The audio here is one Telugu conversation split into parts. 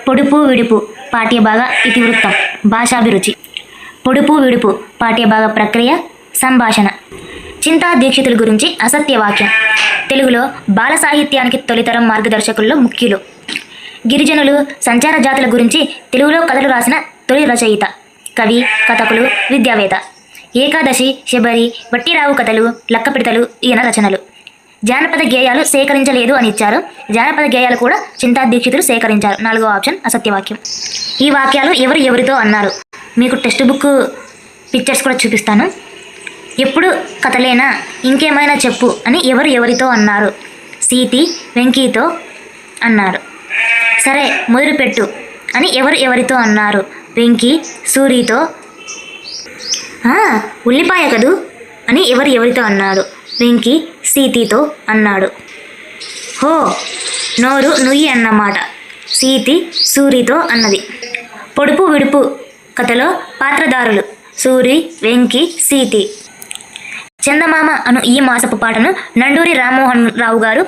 పొడుపు విడుపు పాఠ్యభాగ ఇతివృత్తం భాషాభిరుచి. పొడుపు విడుపు పాఠ్యభాగ ప్రక్రియ సంభాషణ. చింతా దీక్షితుల గురించి అసత్యవాక్యం. తెలుగులో బాల సాహిత్యానికి తొలితరం మార్గదర్శకుల్లో ముఖ్యులు. గిరిజనులు సంచార జాతుల గురించి తెలుగులో కథలు రాసిన తొలి రచయిత, కవి, కథకులు, విద్యావేత్త. ఏకాదశి, శబరి, వట్టిరావు కథలు, లక్కపిడతలు ఈయన రచనలు. జానపద గేయాలు సేకరించలేదు అని ఇచ్చారు. జానపద గేయాలు కూడా చింతా దీక్షితులు సేకరించారు. 4వ ఆప్షన్ అసత్యవాక్యం. ఈ వాక్యాలు ఎవరు ఎవరితో అన్నారు. మీకు టెక్స్ట్ బుక్ పిక్చర్స్ కూడా చూపిస్తాను. ఎప్పుడు కథలేనా, ఇంకేమైనా చెప్పు అని ఎవరు ఎవరితో అన్నారు. సీతి వెంకీతో అన్నారు. సరే మొదలుపెట్టు అని ఎవరు ఎవరితో అన్నారు. వెంకీ సూరితో. ఉల్లిపాయ కదూ అని ఎవరు ఎవరితో అన్నాడు. వెంకీ సీతితో అన్నాడు. హో నోరు నుయ్యి అన్నమాట. సీతి సూరితో అన్నది. పొడుపు విడుపు కథలో పాత్రధారులు సూరి, వెంకీ, సీతి. చందమామ అను ఈ మాసపు పాటను నండూరి రామ్మోహన్ రావు గారు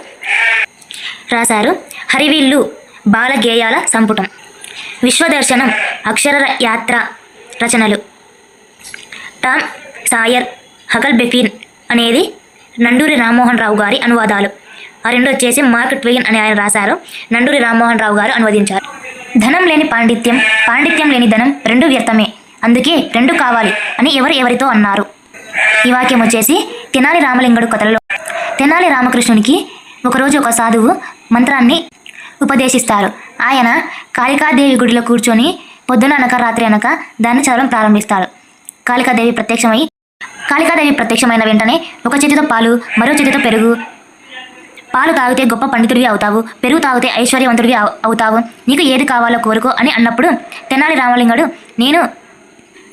రాశారు. హరివిల్లు బాల గేయాల సంపుటం. విశ్వదర్శనం అక్షర యాత్ర రచనలు. టామ్ సాయర్, హగల్ బెఫిన్ అనేది నండూరి రామ్మోహన్ రావు గారి అనువాదాలు. ఆ రెండు వచ్చేసి మార్క్ ట్వెయిన్ అని ఆయన రాశారు. నండూరి రామ్మోహన్ రావు గారు అనువదించారు. ధనం లేని పాండిత్యం, పాండిత్యం లేని ధనం రెండు వ్యర్థమే, అందుకే రెండు కావాలి అని ఎవరు ఎవరితో అన్నారు. ఈ వాక్యం వచ్చేసి తెనాలి రామలింగడు కథలలో తెనాలి రామకృష్ణునికి ఒకరోజు ఒక సాధువు మంత్రాన్ని ఉపదేశిస్తారు. ఆయన కాళికాదేవి గుడిలో కూర్చొని పొద్దున అనక రాత్రి అనక దాన్ని చదవడం ప్రారంభిస్తాడు. కాళికాదేవి ప్రత్యక్షమైన వెంటనే ఒక చేతితో పాలు, మరో చేతితో పెరుగు. పాలు తాగితే గొప్ప పండితుడివి అవుతావు, పెరుగు తాగితే ఐశ్వర్యవంతుడివి అవుతావు, నీకు ఏది కావాలో కోరుకో అని అన్నప్పుడు తెనాలి రామలింగడు, నేను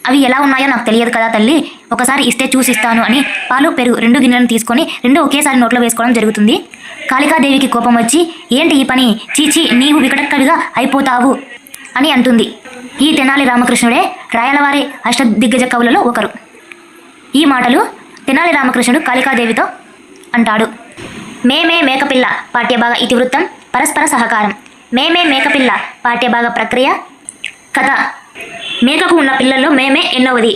అవి ఎలా ఉన్నాయో నాకు తెలియదు కదా తల్లి, ఒకసారి ఇస్తే చూసిస్తాను అని పాలు, పెరుగు 2 గిన్నెలను తీసుకొని 2 ఒకేసారి నోట్లో వేసుకోవడం జరుగుతుంది. కాళికాదేవికి కోపం వచ్చి, ఏంటి ఈ పని, చీచి నీవు వికటక్కవిగా అయిపోతావు అని అంటుంది. ఈ తెనాలి రామకృష్ణుడే రాయలవారి అష్టదిగ్గజ కవులలో ఒకరు. ఈ మాటలు తెనాలి రామకృష్ణుడు కాళికాదేవితో అంటాడు. మేమే మేకపిల్ల పాఠ్యభాగ ఇతివృత్తం పరస్పర సహకారం. మేమే మేకపిల్ల పాఠ్యభాగ ప్రక్రియ కథ. మేకకు ఉన్న పిల్లల్లో మేమే ఎన్నోవది?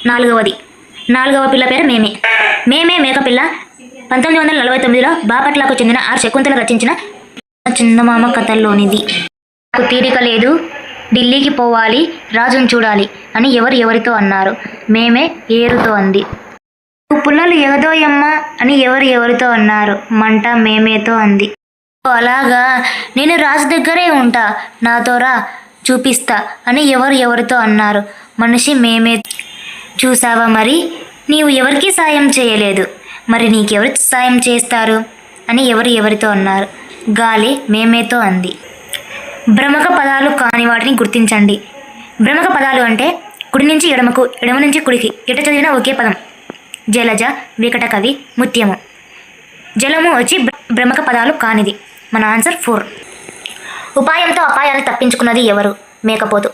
4వది. 4వ పిల్ల పేరు మేమే. మేమే మేకపిల్ల 1949లో బాపట్లకు చెందిన ఆర్ శకుంతల రచించిన చందమామ కథల్లోనిది. నాకు తీరిక లేదు, ఢిల్లీకి పోవాలి, రాజును చూడాలి అని ఎవరు ఎవరితో అన్నారు. మేమే ఏరుతో అంది. పుల్లలు ఎగదోయమ్మ అని ఎవరు ఎవరితో అన్నారు. మంట మేమేతో అంది. అలాగా, నేను రాజు దగ్గరే ఉంటా, నాతో రా చూపిస్తా అని ఎవరు ఎవరితో అన్నారు. మనిషి మేమే. చూసావా మరి, నీవు ఎవరికి సాయం చేయలేదు, మరి నీకెవరు సాయం చేస్తారు అని ఎవరు ఎవరితో అన్నారు. గాలి మేమేతో అంది. భ్రమక పదాలు కాని వాటిని గుర్తించండి. భ్రమక పదాలు అంటే కుడి నుంచి ఎడమకు, ఎడమ నుంచి కుడికి ఎట చదివినా ఒకే పదం. జలజ, వికటకవి, ముత్యము. జలము వచ్చి భ్రమక పదాలు కానిది. మన ఆన్సర్ 4. ఉపాయంతో అపాయాన్ని తప్పించుకున్నది ఎవరు? మేకపోతు.